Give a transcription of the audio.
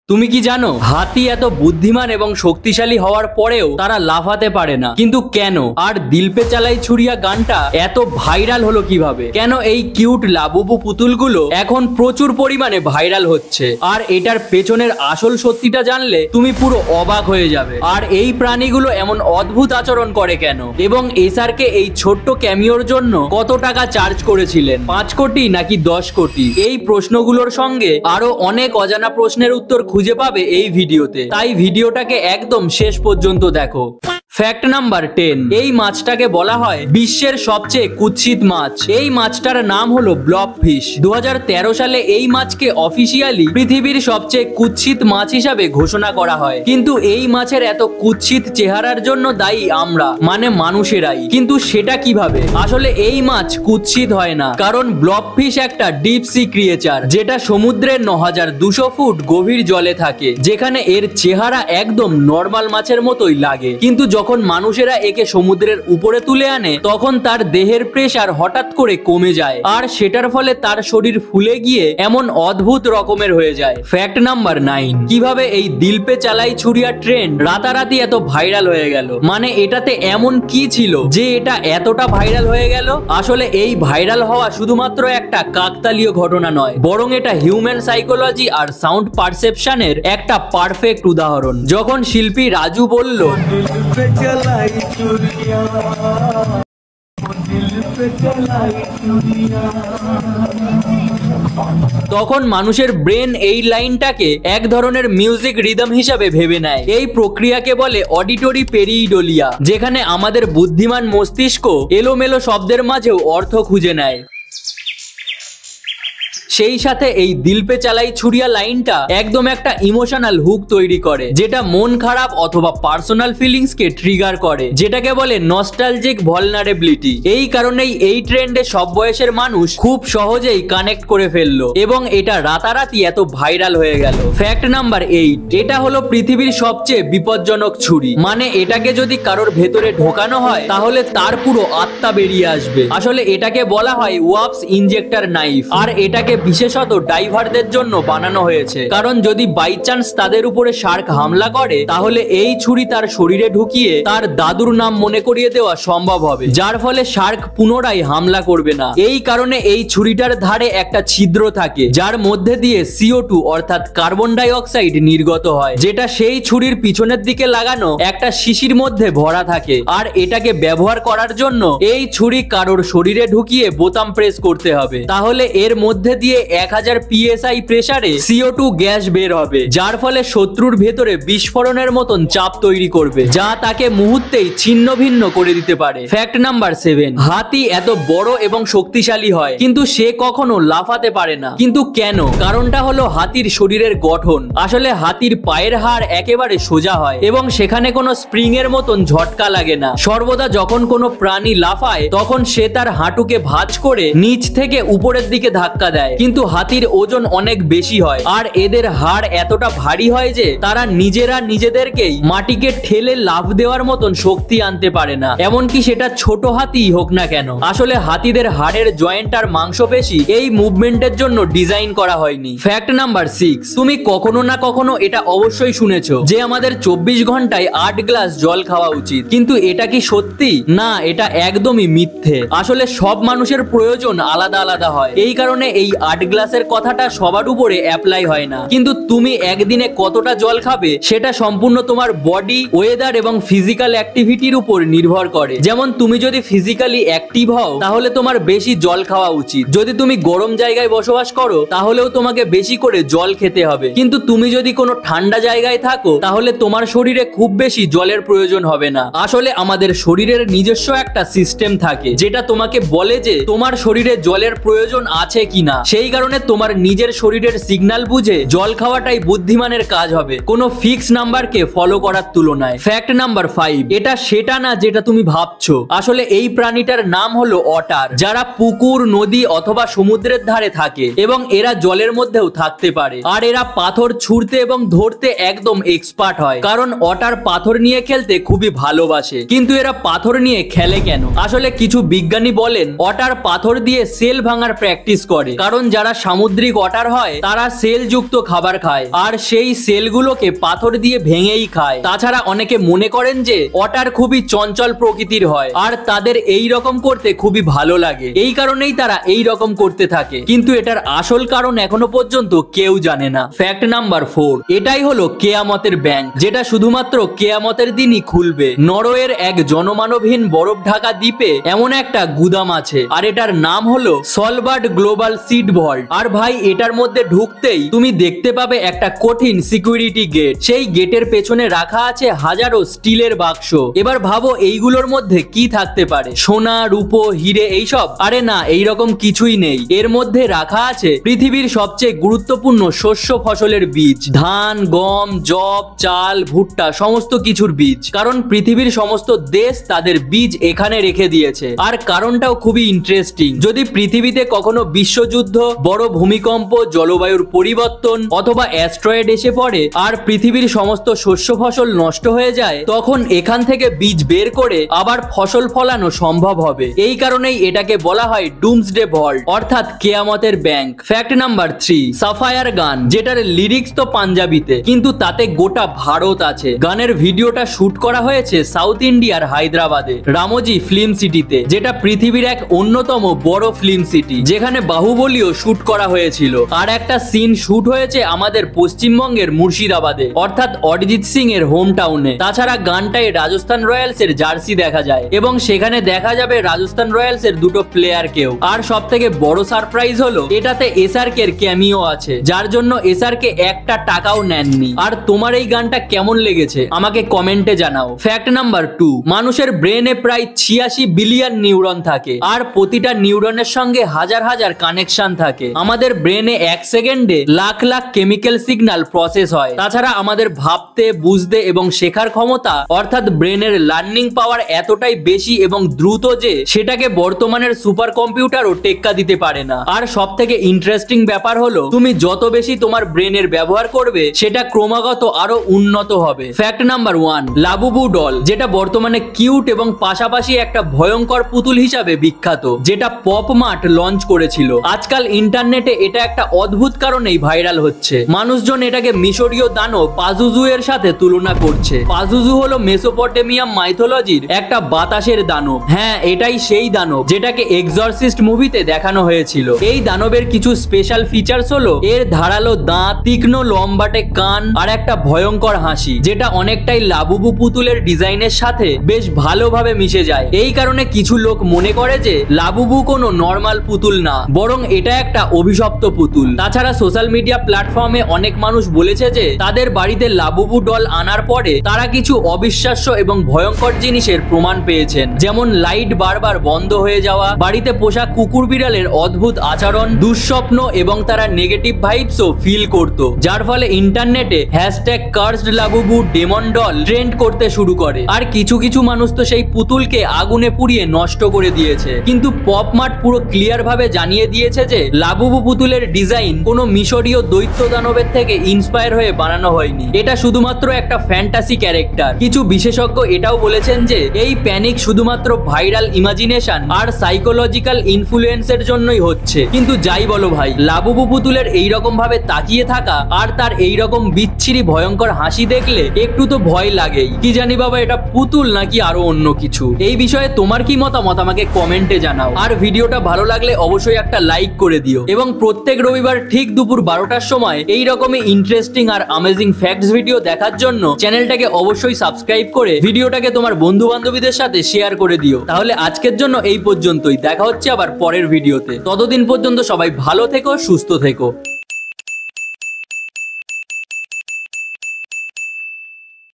তুমি কি জানো হাতি এত বুদ্ধিমান এবং শক্তিশালী হওয়ার পরেও তারা লাফাতে পারে না, কিন্তু কেন? আর দিল পে চালাই ছুরিয়া গানটা এত ভাইরাল হলো কিভাবে? কেন এই কিউট লাবুবু পুতুলগুলো এখন প্রচুর পরিমাণে ভাইরাল হচ্ছে? আর এটার পেছনের আসল সত্যিটা জানলে তুমি পুরো অবাক হয়ে যাবে। আর এই প্রাণীগুলো এমন অদ্ভুত আচরণ করে কেন, এবং এসআরকে এই ছোট্ট ক্যামিওর জন্য কত টাকা চার্জ করেছিলেন? 5 কোটি নাকি 10 কোটি? এই প্রশ্নগুলোর সঙ্গে আরো অনেক অজানা প্রশ্নের উত্তর খুঁজে পাবে এই ভিডিওতে, তাই ভিডিওটাকে একদম শেষ পর্যন্ত দেখো। ফ্যাক্ট নাম্বার 10, এই মাছটাকে বলা হয় বিশ্বের সবচেয়ে কুৎসিত মাছ। এই মাছটার নাম হলো ব্লব ফিশ। 2013 সালে এই মাছকে অফিসিয়ালি পৃথিবীর সবচেয়ে কুৎসিত মাছ হিসাবে ঘোষণা করা হয়। কিন্তু এই মাছের এত কুৎসিত চেহারার জন্য দায়ী আমরা, মানে মানুষেরাই। কিন্তু সেটা কিভাবে? আসলে এই মাছ কুৎসিত হয় না, কারণ ব্লব ফিশ একটা ডিপ সি ক্রিয়েচার, যেটা সমুদ্রের 9200 ফুট গভীর জলে থাকে, যেখানে এর চেহারা একদম নর্মাল মাছের মতোই লাগে। কিন্তু যখন মানুষেরা একে সমুদ্রের উপরে তুলে আনে, তখন তার দেহের প্রেসার হঠাৎ করে কমে যায়, আর সেটার ফলে তার শরীর ফুলে গিয়ে এমন অদ্ভুত রকমের হয়ে যায়। ফ্যাক্ট নাম্বার 9, কিভাবে এই দিল পে চালাই ছুরিয়া ট্রেন্ড রাতারাতি এত ভাইরাল হয়ে গেল? মানে এটাতে এমন কি ছিল যে এটা এতটা ভাইরাল হয়ে গেল? আসলে এই ভাইরাল হওয়া শুধুমাত্র একটা কাকতালীয় ঘটনা নয়, বরং এটা হিউম্যান সাইকোলজি আর সাউন্ড পারসেপশনের একটা পারফেক্ট উদাহরণ। যখন শিল্পী রাজু বলল তখন মানুষের ব্রেন এই লাইনটাকে এক ধরনের মিউজিক রিদম হিসাবে ভেবে নেয়। এই প্রক্রিয়াকে বলে অডিটরি পেরিইডোলিয়া, যেখানে আমাদের বুদ্ধিমান মস্তিষ্ক এলোমেলো শব্দের মাঝেও অর্থ খুঁজে নেয়। সেই সাথে এই দিল পে চালাই ছুরিয়া লাইনটা একদম একটা ইমোশনাল হুক তৈরি করে, যেটা মন খারাপ অথবা পার্সোনাল ফিলিংস কে ট্রিগার করে, যেটাকে বলে নস্টালজিক ভলনারেবিলিটি। এই কারণেই এই ট্রেন্ডে সব বয়সের মানুষ খুব সহজেই কানেক্ট করে ফেললো, এবং এটা রাতারাতি এত ভাইরাল হয়ে গেল। ফ্যাক্ট নাম্বার 8, এটা হলো পৃথিবীর সবচেয়ে বিপজ্জনক ছুরি। মানে এটাকে যদি কারোর ভেতরে ঢোকানো হয়, তাহলে তার পুরো আত্মা বেরিয়ে আসবে। আসলে এটাকে বলা হয় ওয়াপস ইনজেক্টর নাইফ, আর এটাকে বিশেষত ডাইভারদের জন্য বানানো হয়েছে, কারণ যদি বাই চান্স তাদের উপরে শার্ক হামলা করে, তাহলে এই ছুরি তার শরীরে ঢুকিয়ে তার দাদুর নাম মনে করিয়ে দেওয়া সম্ভব হবে, যার ফলে শার্ক পুনরায় হামলা করবে না। এই কারণে এই ছুরিটার ধারে একটা ছিদ্র থাকে, যার মধ্যে দিয়ে CO2 অর্থাৎ কার্বন ডাই অক্সাইড নির্গত হয়, যেটা সেই ছুরির পিছনের দিকে লাগানো একটা শিশির মধ্যে ভরা থাকে। আর এটাকে ব্যবহার করার জন্য এই ছুরি কারোর শরীরে ঢুকিয়ে বোতাম প্রেস করতে হবে, তাহলে এর মধ্যে দিয়ে 1000 PSI প্রেসারে CO2 গ্যাস বের হবে, যার ফলে শত্রুর ভেতরে বিস্ফোরণের মতন চাপ তৈরি করবে, যা তাকে মুহূর্তেই ছিন্ন ভিন্ন করে দিতে পারে। ফ্যাক্ট নাম্বার 7, হাতি এত বড় এবং শক্তিশালী হয়, কিন্তু সে কখনো লাফাতে পারে না। কিন্তু কেন? কারণটা হলো হাতির শরীরের গঠন। আসলে হাতির পায়ের হাড় একেবারে সোজা হয়, এবং সেখানে কোনো স্প্রিং এর মতন ঝটকা লাগে না। সর্বদা যখন কোনো প্রাণী লাফায়, তখন সে তার হাঁটুকে ভাঁজ করে নিচ থেকে উপরের দিকে ধাক্কা দেয়। কিন্তু হাতির ওজন অনেক বেশি হয়, আর এদের হাড় এতটা ভারী হয় যে তারা নিজেরা নিজেদেরকেই মাটিকে ঠেলে লাফ দেওয়ার মতন শক্তি আনতে পারে না, এমনকি সেটা ছোট হাতিই হোক না কেন। আসলে হাতিদের হাড়ের জয়েন্ট আর মাংসপেশি এই মুভমেন্টের জন্য ডিজাইন করা হয়নি। ফ্যাক্ট নাম্বার 6, তুমি কখনো না কখনো এটা অবশ্যই শুনেছো যে আমাদের 24 ঘন্টায় 8 গ্লাস জল খাওয়া উচিত। কিন্তু এটা কি সত্যি? না, এটা একদমই মিথ্যে। আসলে সব মানুষের প্রয়োজন আলাদা আলাদা হয়, এই কারণে এই 8 গ্লাসের কথাটা সবার উপরে অ্যাপ্লাই হয় না। কিন্তু তুমি একদিনে কতটা জল খাবে সেটা সম্পূর্ণ তোমার বডি, ওয়েদার এবং ফিজিক্যাল অ্যাক্টিভিটির উপর নির্ভর করে। যেমন তুমি যদি ফিজিক্যালি অ্যাক্টিভ হও, তাহলে তোমার বেশি জল খাওয়া উচিত। যদি তুমি গরম জায়গায় বসবাস করো, তাহলেও তোমাকে বেশি করে জল খেতে হবে। কিন্তু তুমি যদি কোনো ঠান্ডা জায়গায় থাকো, তাহলে তোমার শরীরে খুব বেশি জলের প্রয়োজন হবে না। আসলে আমাদের শরীরের নিজস্ব একটা সিস্টেম থাকে, যেটা তোমাকে বলে যে তোমার শরীরে জলের প্রয়োজন আছে কিনা। সেই কারণে তোমার নিজের শরীরের সিগন্যাল বুঝে জল খাওয়াটাই বুদ্ধিমানের কাজ হবে, কোনো ফিক্স নাম্বারকে ফলো করার তুলনায়। ফ্যাক্ট নাম্বার 5, এটা সেটা না যেটা তুমি ভাবছো। আসলে এই প্রাণীটার নাম হলো অটার, যারা পুকুর, নদী অথবা সমুদ্রের ধারে থাকে, এবং এরা জলের মধ্যেও থাকতে পারে। আর এরা পাথর ছুঁড়তে এবং ধরতে একদম এক্সপার্ট হয়, কারণ অটার পাথর নিয়ে খেলতে খুবই ভালোবাসে। কিন্তু এরা পাথর নিয়ে খেলে কেন? আসলে কিছু বিজ্ঞানী বলেন অটার পাথর দিয়ে সেল ভাঙার প্র্যাকটিস করে, কারণ যারা সামুদ্রিক অটার হয় তারা সেল যুক্ত খাবার খায়, আর সেই সেলগুলোকে পাথর দিয়ে ভেঙেই খায়। তাছাড়া অনেকে মনে করেন যে অটার খুবই চঞ্চল প্রকৃতির হয় আর তাদের এই রকম করতে খুবই ভালো লাগে, এই কারণেই তারা এই রকম করতে থাকে, কিন্তু এটার আসল কারণ এখনো পর্যন্ত কেউ জানে না। ফ্যাক্ট নাম্বার 4, এটাই হলো কেয়ামতের ব্যাংক, যেটা শুধুমাত্র কেয়ামতের দিনই খুলবে। নরওয়ের এক জনমানবহীন বরফ ঢাকা দ্বীপে এমন একটা গুদাম আছে, আর এটার নাম হলো সলবার্ড গ্লোবাল সিড ভল্ট। আর ভাই, এটার মধ্যে ঢুকতেই তুমি দেখতে পাবে একটা কঠিন সিকিউরিটি গেট। সেই গেটের পেছনে রাখা আছে হাজারো স্টিলের বাক্স। এবার ভাবো এইগুলোর মধ্যে কি থাকতে পারে? সোনা, রূপো, হিরে এইসব? আরে না, এইরকম কিছুই নেই। এর মধ্যে রাখা আছে পৃথিবীর সবচেয়ে গুরুত্বপূর্ণ শস্য ফসলের বীজ, ধান, গম, যব, চাল, ভুট্টা, সমস্ত কিছুর বীজ। কারণ পৃথিবীর সমস্ত দেশ তাদের বীজ এখানে রেখে দিয়েছে। আর কারণটাও খুবই ইন্টারেস্টিং। যদি পৃথিবীতে কখনো বিশ্বযুদ্ধ, বড় ভূমিকম্প, জলবায়ুর পরিবর্তন অথবা অ্যাস্ট্রয়েড এসে পড়ে আর পৃথিবীর সমস্ত শস্য ফসল নষ্ট হয়ে যায়, তখন এখান থেকে বীজ বের করে আবার ফসল ফলানো সম্ভব হবে। এই কারণেই এটাকে বলা হয় ডুমসডে ভল্ট, অর্থাৎ কেয়ামতের ব্যাংক। ফ্যাক্ট নাম্বার 3, সাফায়ার গান, যেটার লিরিক্স তো পাঞ্জাবিতে, কিন্তু তাতে গোটা ভারত আছে। গানের ভিডিওটা শুট করা হয়েছে সাউথ ইন্ডিয়ার হায়দ্রাবাদে রামোজি ফিল্ম সিটিতে, যেটা পৃথিবীর এক অন্যতম বড় ফিল্ম সিটি, যেখানে বাহুবলীও শুট করা হয়েছিল। আর একটা সিন শুট হয়েছে আমাদের পশ্চিমবঙ্গের মুর্শিদাবাদে, অর্থাৎ অরিজিৎ সিং এর হোম টাউনে। তাছাড়া গানটায় রাজস্থান রয়্যালস এর জার্সি দেখা যায় এবং সেখানে দেখা যাবে রাজস্থান রয়্যালস এর দুটো প্লেয়ারকেও। আর সব থেকে বড় সারপ্রাইজ হলো এটাতে এসআরকে এর ক্যামিও আছে, যার জন্য এসআরকে একটা টাকাও নেননি। আর তোমার এই গানটা কেমন লেগেছে আমাকে কমেন্টে জানাও। ফ্যাক্ট নাম্বার 2, মানুষের ব্রেনে প্রায় 86 বিলিয়ন নিউরন থাকে, আর প্রতিটা নিউরনের সঙ্গে হাজার হাজার কানেকশন থাকে। আমাদের ব্রেনে এক সেকেন্ডে lakh lakh chemical signal process হয়। তাছাড়া আমাদের ভাবতে, বুঝতে এবং শেখার ক্ষমতা, অর্থাৎ ব্রেনের লার্নিং পাওয়ার এতটাই বেশি এবং দ্রুত যে সেটাকে বর্তমানের সুপার কম্পিউটারও টেক্কা দিতে পারে না। আর সব থেকে ইন্টারেস্টিং ব্যাপার হলো তুমি যত বেশি তোমার ব্রেনের ব্যবহার করবে সেটা ক্রমাগত আরো উন্নত হবে। ফ্যাক্ট নাম্বার 1, লাবুবু ডল, যেটা বর্তমানে কিউট এবং পাশাপাশি একটা ভয়ঙ্কর পুতুল হিসাবে বিখ্যাত, যেটা পপ মার্ট লঞ্চ করেছিল। আজকাল ইন্টারনেটে এটা একটা অদ্ভুত কারণেই ভাইরাল হচ্ছে। মানুষজন এটাকে মিশরীয় দানব পাজুজু এর সাথে তুলনা করছে। পাজুজু হলো মেসোপটেমিয়াম মাইথোলজির একটা বাতাসের দানব। হ্যাঁ, এটাই সেই দানব যেটাকে এক্সরসিস্ট মুভিতে দেখানো হয়েছিল। এই দানবের কিছু স্পেশাল ফিচার্স হলো এর ধারালো দাঁত, তীক্ষ্ণ লম্বাটে কান আর একটা ভয়ঙ্কর হাসি, যেটা অনেকটাই লাবুবু পুতুলের ডিজাইনের সাথে বেশ ভালোভাবে মিশে যায়। এই কারণে কিছু লোক মনে করে যে লাবুবু কোনো নর্মাল পুতুল না, বরং এটা একটা অভিশপ্ত পুতুল। তাছাড়া সোশ্যাল মিডিয়া প্ল্যাটফর্মে অনেক মানুষ বলেছে যে তাদের বাড়িতে লাবুবু ডল আনার পরে তারা কিছু অবিশ্বাস্য এবং ভয়ঙ্কর জিনিসের প্রমাণ পেয়েছেন, যেমন লাইট বারবার বন্ধ হয়ে যাওয়া, বাড়িতে পোষা কুকুর বিড়ালের অদ্ভুত আচরণ, দুঃস্বপ্ন এবং তারা নেগেটিভ ভাইবসও ফিল করত, যার ফলে ইন্টারনেটে #cursed Labubu demon doll trend করতে শুরু করে। আর কিছু কিছু মানুষ তো সেই পুতুলকে আগুনে পুড়িয়ে নষ্ট করে দিয়েছে। কিন্তু পপ মার্ট পুরো ক্লিয়ার ভাবে জানিয়ে দিয়েছে যে লাবুবু পুতুলের ডিজাইন কোনো মিশরীয় দৈত্য দানবের থেকে ইন্সপায়ার হয়ে বানানো হয়নি, এটা শুধুমাত্র একটা ফ্যান্টাসি ক্যারেক্টার। কিছু বিশেষজ্ঞ এটাও বলেছেন যে এই প্যানিক শুধুমাত্র ভাইরাল ইমাজিনেশন আর সাইকোলজিক্যাল ইনফ্লুয়েন্সের জন্যই হচ্ছে। কিন্তু যাই বলো ভাই, লাবুবু পুতুলের এইরকম ভাবে তাকিয়ে থাকা আর তার এইরকম বিচ্ছিরি ভয়ঙ্কর হাসি দেখলে একটু তো ভয় লাগেই। কি জানি বাবা, এটা পুতুল নাকি আরো অন্য কিছু? এই বিষয়ে তোমার কি মতামত আমাকে কমেন্টে জানাও। আর ভিডিওটা ভালো লাগলে অবশ্যই একটা লাইক করে দিও এবং প্রত্যেক রবিবার ঠিক দুপুর 12টার সময় এই রকমই interesting are amazing facts video দেখার জন্য চ্যানেলটাকে অবশ্যই সাবস্ক্রাইব করে ভিডিওটাকে তোমার বন্ধু বান্ধবীদের সাথে শেয়ার করে দিও। তাহলে আজকের জন্য এই পর্যন্তই, দেখা হচ্ছে আবার পরের ভিডিওতে। ততদিন পর্যন্ত সবাই ভালো থেকো, সুস্থ থেকো।